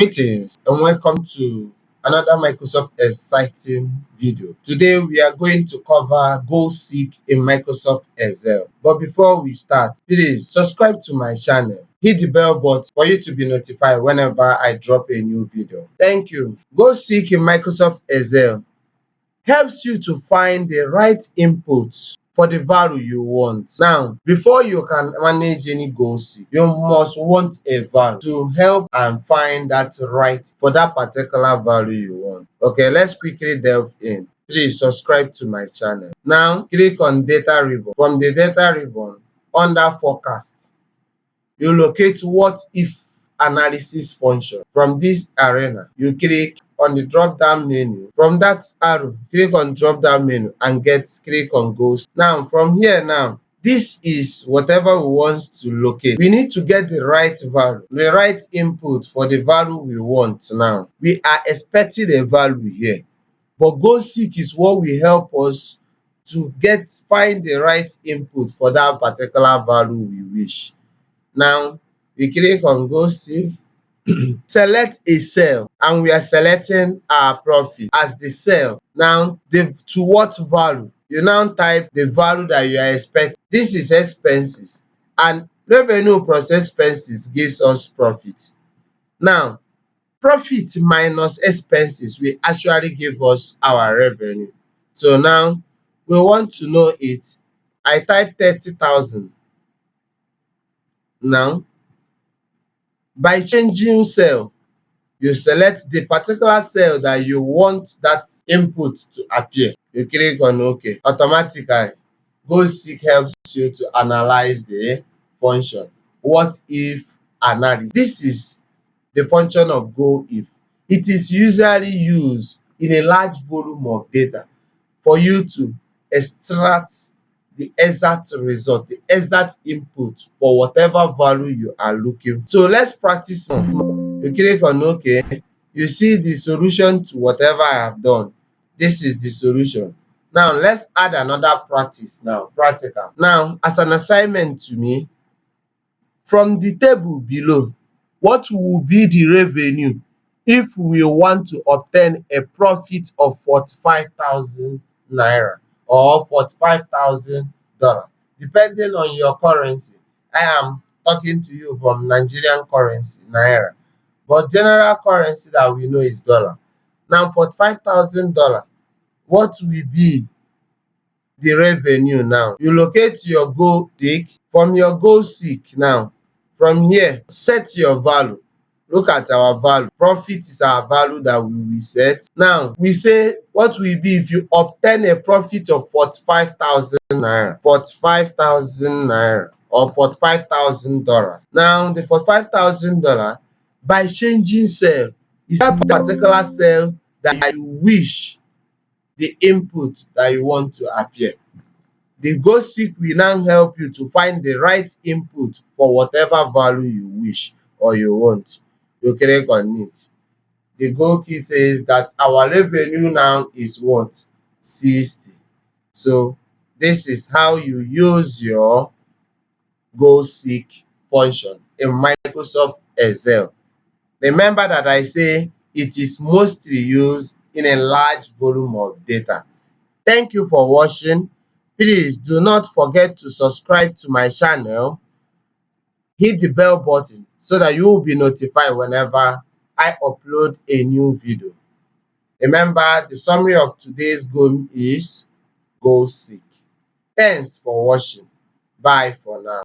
Greetings and welcome to another Microsoft exciting video. Today we are going to cover Go Seek in Microsoft Excel. But before we start, please subscribe to my channel. Hit the bell button for you to be notified whenever I drop a new video. Thank you. Go Seek in Microsoft Excel helps you to find the right inputs for the value you want. Now, before you can manage any goal seek, you must want a value to help and find that right for that particular value you want. Okay, let's quickly delve in. Please subscribe to my channel. Now, click on data ribbon. From the data ribbon, under forecast, you locate what if analysis function. From this arena, you click on the drop down menu. From that arrow, click on drop down menu and click on go. Now from here, this is whatever we want to locate. We need to get the right value, the right input for the value we want. Now we are expecting a value here, but go seek is what will help us to find the right input for that particular value we wish. Now we click on go seek, select a cell, and we are selecting our profit as the cell. Now to what value? You now type the value that you are expecting. This is expenses, and revenue plus expenses gives us profit. Now profit minus expenses will actually give us our revenue. So now we want to know it. I type 30,000. Now by changing cell, you select the particular cell that you want that input to appear. You click on OK. Automatically, Go Seek helps you to analyze the function. What if analysis? This is the function of Go If. It is usually used in a large volume of data for you to extract the exact result, the exact input for whatever value you are looking for. So let's practice more. You click on OK. You see the solution to whatever I have done. This is the solution. Now let's add another practice now, practical. Now, as an assignment to me, from the table below, what will be the revenue if we want to obtain a profit of 45,000 naira or $45,000, depending on your currency? I am talking to you from Nigerian currency, naira, but general currency that we know is dollar. Now, $45,000, what will be the revenue? Now you locate your Go Seek. From your Go Seek, now from here, set your value. Look at our value. Profit is our value that we will set. Now we say what will be if you obtain a profit of 45,000 naira, 45,000 naira or $45,000. Now the $45,000, by changing cell, is that particular cell that you wish the input that you want to appear. The Go Seek will now help you to find the right input for whatever value you wish or you want. You click on it. The Go key says that our revenue now is what? 60. So this is how you use your Go Seek function in Microsoft Excel. Remember that I say it is mostly used in a large volume of data. Thank you for watching. Please do not forget to subscribe to my channel. Hit the bell button so that you will be notified whenever I upload a new video. Remember, the summary of today's goal is Go Seek. Thanks for watching. Bye for now.